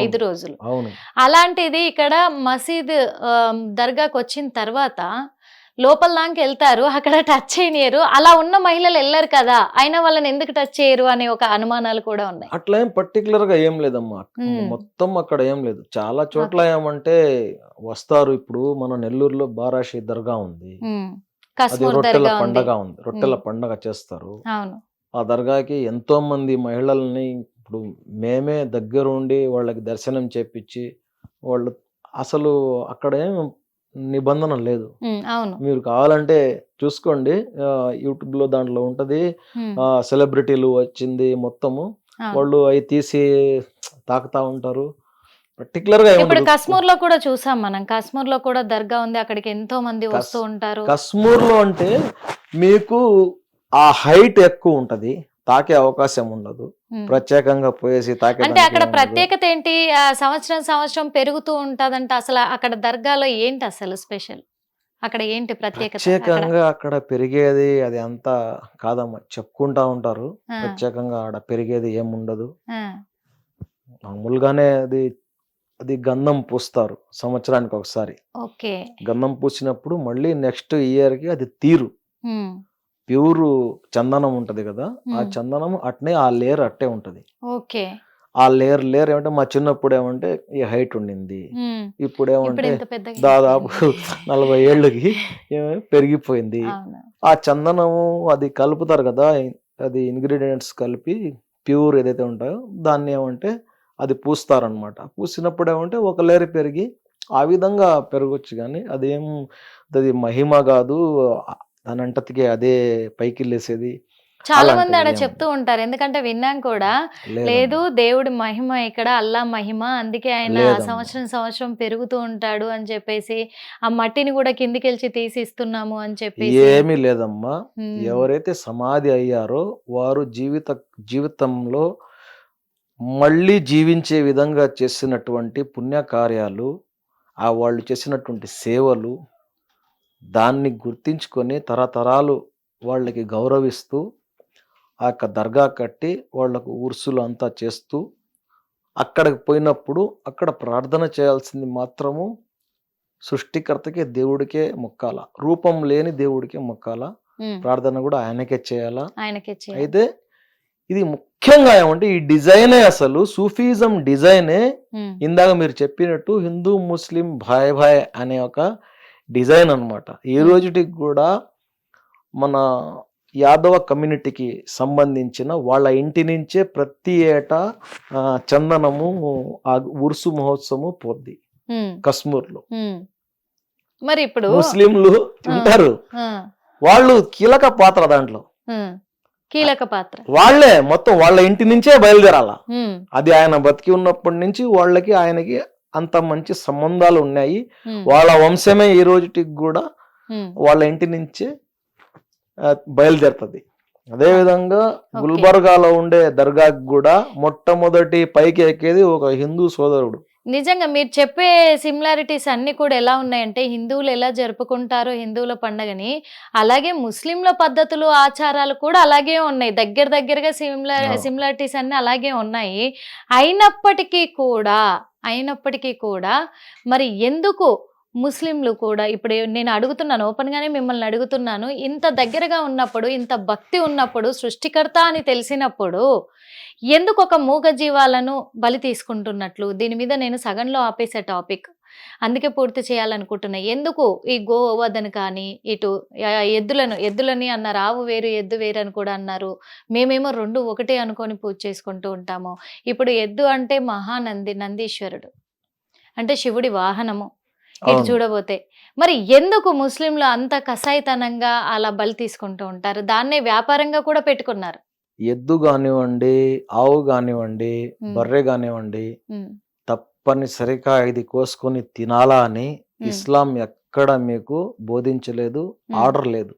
5 రోజులు. అవును. అలాంటిది ఇక్కడ మసీద్ దర్గాకి వచ్చిన తర్వాత లోపల దానికి వెళ్తారు, అక్కడ టచ్ చేయనియరు. అలా ఉన్న మహిళలు వెళ్ళరు కదా, అయినా వాళ్ళని ఎందుకు టచ్ చేయరు అనే ఒక అనుమానాలు కూడా ఉన్నాయి. అట్లా ఏం పర్టికులర్ గా ఏం లేదమ్మా. మొత్తం అక్కడ ఏం లేదు. చాలా చోట్ల ఏమంటే వస్తారు. ఇప్పుడు మన నెల్లూరులో బారాషి దర్గా ఉంది, అది రొట్టెల పండగ ఉంది, రొట్టెల పండగ చేస్తారు. ఆ దర్గాకి ఎంతో మంది మహిళల్ని ఇప్పుడు మేమే దగ్గరుండి వాళ్ళకి దర్శనం చేపించి వాళ్ళు అసలు అక్కడ ఏం నిబంధన లేదు. మీరు కావాలంటే చూసుకోండి, యూట్యూబ్ లో దాంట్లో ఉంటది. సెలబ్రిటీలు వచ్చింది మొత్తము, వాళ్ళు అవి తీసి తాకుతా ఉంటారు. పర్టికులర్ గా ఇప్పుడు కశ్మూర్ లో కూడా చూసాం మనం, కశ్మూర్ లో కూడా దర్గా ఉంది, అక్కడికి ఎంతో మంది వస్తూ ఉంటారు. కశ్మూర్ లో అంటే మీకు ఆ హైట్ ఎక్కువ ఉంటది, తాకే అవకాశం ఉండదు. ప్రత్యేకంగా పోయేసి తాకే అంటే అక్కడ ప్రత్యేకత ఏంటి? సంవత్సరం పెరుగుతూ ఉంటదంట. అసలు అక్కడ దర్గాలో ఏంటి అసలు స్పెషల్? అక్కడ ఏంటి ప్రత్యేకంగా అక్కడ పెరిగేది అది అంతా కాదమ్మా, చెప్పుకుంటా ఉంటారు. ప్రత్యేకంగా ఆడ పెరిగేది ఏముండదు. మామూలుగానే అది గంధం పూస్తారు సంవత్సరానికి ఒకసారి. గంధం పూసినప్పుడు మళ్ళీ నెక్స్ట్ ఇయర్ కి అది తీరు ప్యూర్ చందనం ఉంటది కదా, ఆ చందనం అట్నే ఆ లేయర్ అట్టే ఉంటది. ఆ లేయర్ ఏమంటే మా చిన్నప్పుడు ఏమంటే ఈ హైట్ ఉండింది, ఇప్పుడు ఏమంటే దాదాపు 40 ఏళ్ళకి పెరిగిపోయింది. ఆ చందనము అది కలుపుతారు కదా, అది ఇంగ్రీడియంట్స్ కలిపి ప్యూర్ ఏదైతే ఉంటాయో దాన్ని ఏమంటే అది పూస్తారనమాట. పూసినప్పుడు ఏమంటే ఒక లేయర్ పెరిగి ఆ విధంగా పెరగచ్చు. కానీ అదేం అది మహిమ కాదు, దాని అంటతికి అదే పైకి లేసేది. చాలా మంది ఆడ చెప్తూ ఉంటారు, ఎందుకంటే విన్నాం కూడా. లేదు, దేవుడి మహిమ ఇక్కడ, అల్లా మహిమ, అందుకే ఆయన సంవత్సరం పెరుగుతూ ఉంటాడు అని చెప్పేసి, ఆ మట్టిని కూడా కిందికెళ్ళి తీసి ఇస్తున్నాము అని చెప్పేసి. ఏమీ లేదమ్మా. ఎవరైతే సమాధి అయ్యారో వారు జీవితంలో మళ్ళీ జీవించే విధంగా చేసినటువంటి పుణ్యకార్యాలు, ఆ వాళ్ళు చేసినటువంటి సేవలు, దాన్ని గుర్తించుకొని తరతరాలు వాళ్ళకి గౌరవిస్తూ ఆ యొక్క దర్గా కట్టి వాళ్లకు ఉర్సులు అంతా చేస్తూ అక్కడికి పోయినప్పుడు అక్కడ ప్రార్థన చేయాల్సింది మాత్రము సృష్టికర్తకే, దేవుడికే మొక్కాల. రూపం లేని దేవుడికే మొక్కాల. ప్రార్థన కూడా ఆయనకే చేయాలా. అయితే ఇది ముఖ్యంగా ఏమంటే ఈ డిజైనే అసలు సూఫీజం డిజైనే. ఇందాక మీరు చెప్పినట్టు హిందూ ముస్లిం భాయ్ భాయ్ అనే ఒక డిజైన్ అన్నమాట. ఈ రోజుటికి కూడా మన యాదవ కమ్యూనిటీకి సంబంధించిన వాళ్ళ ఇంటి నుంచే ప్రతి ఏటా చందనము ఆ ఉర్సు మహోత్సవం పోద్ది కశ్మూర్ లో. మరి ఇప్పుడు ముస్లింలు ఉంటారు, వాళ్ళు కీలక పాత్ర, దాంట్లో కీలక పాత్ర వాళ్లే. మొత్తం వాళ్ళ ఇంటి నుంచే బయలుదేరాల. అది ఆయన బతికి ఉన్నప్పటి నుంచి వాళ్ళకి ఆయనకి అంత మంచి సంబంధాలు ఉన్నాయి. వాళ్ళ వంశమే ఈ రోజుటికి కూడా వాళ్ళ ఇంటి నుంచే బయలుదేరుతుంది. అదే విధంగా గుల్బర్గాలో ఉండే దర్గాకి కూడా మొట్టమొదటి పైకి ఎక్కేది ఒక హిందూ సోదరుడు. నిజంగా మీరు చెప్పే సిమిలారిటీస్ అన్ని కూడా ఎలా ఉన్నాయంటే, హిందువులు ఎలా జరుపుకుంటారో హిందువుల పండుగని, అలాగే ముస్లింల పద్ధతులు ఆచారాలు కూడా అలాగే ఉన్నాయి. దగ్గరగా సిమిలారిటీస్ అన్ని అలాగే ఉన్నాయి. అయినప్పటికీ కూడా మరి ఎందుకు ముస్లింలు కూడా, ఇప్పుడు నేను అడుగుతున్నాను, ఓపెన్గానే మిమ్మల్ని అడుగుతున్నాను, ఇంత దగ్గరగా ఉన్నప్పుడు, ఇంత భక్తి ఉన్నప్పుడు, సృష్టికర్త అని తెలిసినప్పుడు ఎందుకు ఒక మూగ జీవాలను బలి తీసుకుంటున్నట్లు? దీని మీద నేను సగంలో ఆపేసే టాపిక్, అందుకే పూర్తి చేయాలనుకుంటున్నా. ఎందుకు ఈ గోవధన కానీ, ఇటు ఎద్దులని అన్నారు, ఆవు వేరు ఎద్దు వేరు అని కూడా అన్నారు. మేమేమో 2 ఒకటే అనుకొని పూజ చేసుకుంటూ ఉంటాము. ఇప్పుడు ఎద్దు అంటే నందీశ్వరుడు, అంటే శివుడి వాహనము. ఇటు చూడబోతే మరి ఎందుకు ముస్లింలు అంత కసాయితనంగా అలా బలి తీసుకుంటూ ఉంటారు? దాన్నే వ్యాపారంగా కూడా పెట్టుకున్నారు. ఎద్దు కానివ్వండి, ఆవు కానివ్వండి, బర్రె కానివ్వండి, తప్పనిసరిగా ఇది కోసుకొని తినాలా అని ఇస్లాం ఎక్కడ మీకు బోధించలేదు, ఆర్డర్ లేదు.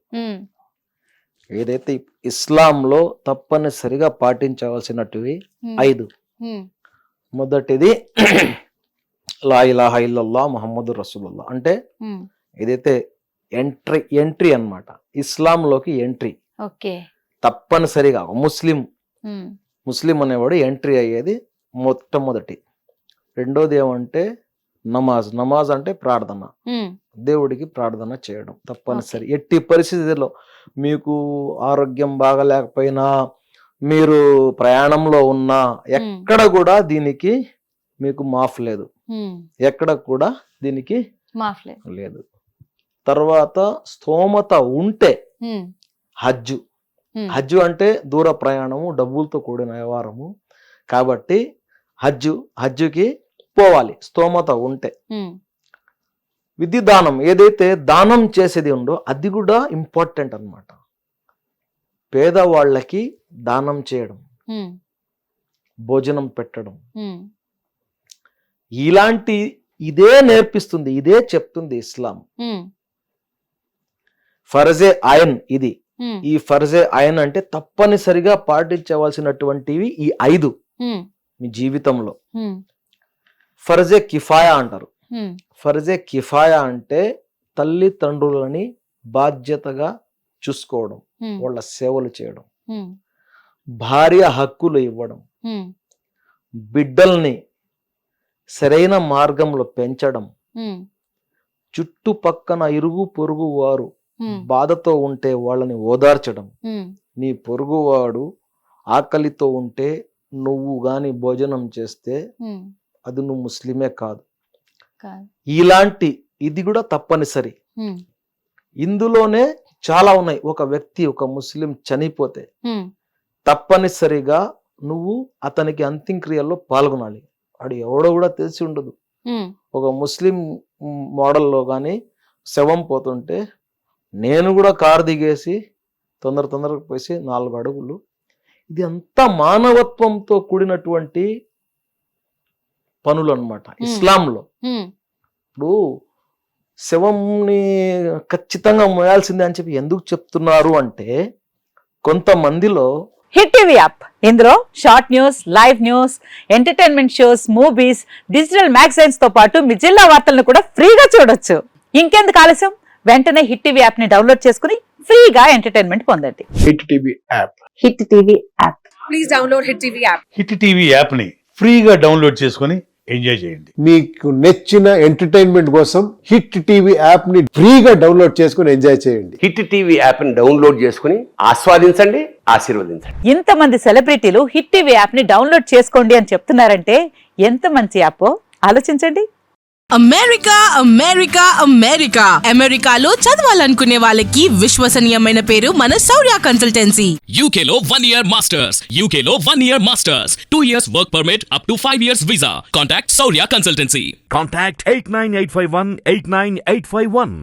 ఏదైతే ఇస్లాంలో తప్పనిసరిగా పాటించవలసినటివి 5. మొదటిది లా ఇలాహా ఇల్లల్లాహ్ ముహమ్మదు రసూలుల్లాహ్, అంటే ఏదైతే ఎంట్రీ అన్నమాట, ఇస్లాంలోకి ఎంట్రీ. తప్పనిసరిగా ముస్లిం అనేవాడు ఎంట్రీ అయ్యేది మొట్టమొదటి. రెండోది ఏమంటే నమాజ్ అంటే ప్రార్థన, ఉమ్, దేవుడికి ప్రార్థన చేయడం తప్పనిసరి. ఎట్టి పరిస్థితుల్లో మీకు ఆరోగ్యం బాగలేకపోయినా, మీరు ప్రయాణంలో ఉన్నా, ఎక్కడ కూడా దీనికి మీకు మాఫ్ లేదు, ఉమ్, ఎక్కడ కూడా దీనికి మాఫ్లే. లేదు. తర్వాత స్తోమత ఉంటే ఉమ్, హజ్జు. ఉమ్, హజ్జు అంటే దూర ప్రయాణము, డబ్బులతో కూడిన వ్యవహారము. కాబట్టి హజ్జుకి పోవాలి స్తోమత ఉంటే. ఉమ్, విధి దానం, ఏదైతే దానం చేసేది ఉందో అది కూడా ఇంపార్టెంట్ అన్నమాట. పేదవాళ్ళకి దానం చేయడం, ఉమ్, భోజనం పెట్టడం, ఉమ్, ఇలాంటి ఇదే నేర్పిస్తుంది, ఇదే చెప్తుంది ఇస్లాం. ఉమ్, ఫర్జే ఆయన్ ఇది. ఉమ్, ఈ ఫర్జే ఆయన్ అంటే తప్పనిసరిగా పాటించవలసినటువంటివి ఈ 5 ఉమ్, మీ జీవితంలో. ఉమ్, ఫర్జే కిఫాయా అంటారు. ఉమ్, ఫర్జే కిఫాయా అంటే తల్లిదండ్రులని బాధ్యతగా చూసుకోవడం, ఉమ్, వాళ్ళ సేవలు చేయడం, ఉమ్, భార్య హక్కులు ఇవ్వడం, ఉమ్, బిడ్డల్ని సరైన మార్గంలో పెంచడం, ఉమ్, చుట్టుపక్కన ఇరుగు పొరుగు వారు ఉమ్, బాధతో ఉంటే వాళ్ళని ఓదార్చడం. ఉమ్, నీ పొరుగువాడు ఆకలితో ఉంటే నువ్వు గాని భోజనం చేస్తే ఉమ్, అది నువ్వు ముస్లిమే కాదు. కాదు. ఇలాంటి ఇది కూడా తప్పనిసరి. ఉమ్, ఇందులోనే చాలా ఉన్నాయి. ఒక వ్యక్తి, ఒక ముస్లిం చనిపోతే ఉమ్, తప్పనిసరిగా నువ్వు అతనికి అంత్యక్రియల్లో పాల్గొనాలి. వాడు ఎవడో కూడా తెలిసి ఉండదు. ఉమ్, ఒక ముస్లిం మోడల్లో కానీ శవం పోతుంటే నేను కూడా కారు దిగేసి తొందరగా పోసి 4 అడుగులు. ఇది అంతా మానవత్వంతో కూడినటువంటి పనులు అన్నమాట ఇస్లాంలో. ఉమ్, ఇప్పుడు శవంని ఖచ్చితంగా మోయాల్సిందే అని చెప్పి ఎందుకు చెప్తున్నారు అంటే, కొంతమందిలో హిట్ టీవీ యాప్, ఇందులో short news, live news, entertainment shows, movies, digital magazines తో పాటు మీ జిల్లా వార్తలను కూడా ఫ్రీగా చూడొచ్చు. ఇంకెందుకు ఆలస్యం, వెంటనే హిట్ టీవీ యాప్ ని డౌన్లోడ్ చేసుకుని ఫ్రీగా ఎంటర్టైన్మెంట్ పొందండి. Hit TV app. Hit TV app. Please download Hit TV app. Hit TV app ని ఫ్రీగా డౌన్లోడ్ చేసుకొని ఎంజాయ్ చేయండి. మీకు నచ్చిన ఎంటర్టైన్మెంట్ కోసం హిట్ టీవీ యాప్ ని ఫ్రీగా డౌన్లోడ్ చేసుకుని ఎంజాయ్ చేయండి. హిట్ టీవీ యాప్ని డౌన్లోడ్ చేసుకుని ఆస్వాదించండి, ఆశీర్వదించండి. ఇంతమంది సెలబ్రిటీలు హిట్ టీవీ యాప్ ని డౌన్లోడ్ చేసుకోండి అని చెప్తున్నారంటే ఎంత మంచి యాప్ ఆలోచించండి. అమెరికా అమెరికా అమెరికా అమెరికాలో చదవాలనుకునే వాళ్ళకి విశ్వసనీయమైన పేరు మన శౌర్య consultancy. UK Law 1 Year Masters. UK Law 1 Year Masters. 2 years work permit up to 5 years visa. Contact Saurya Consultancy. Contact 89851 89851.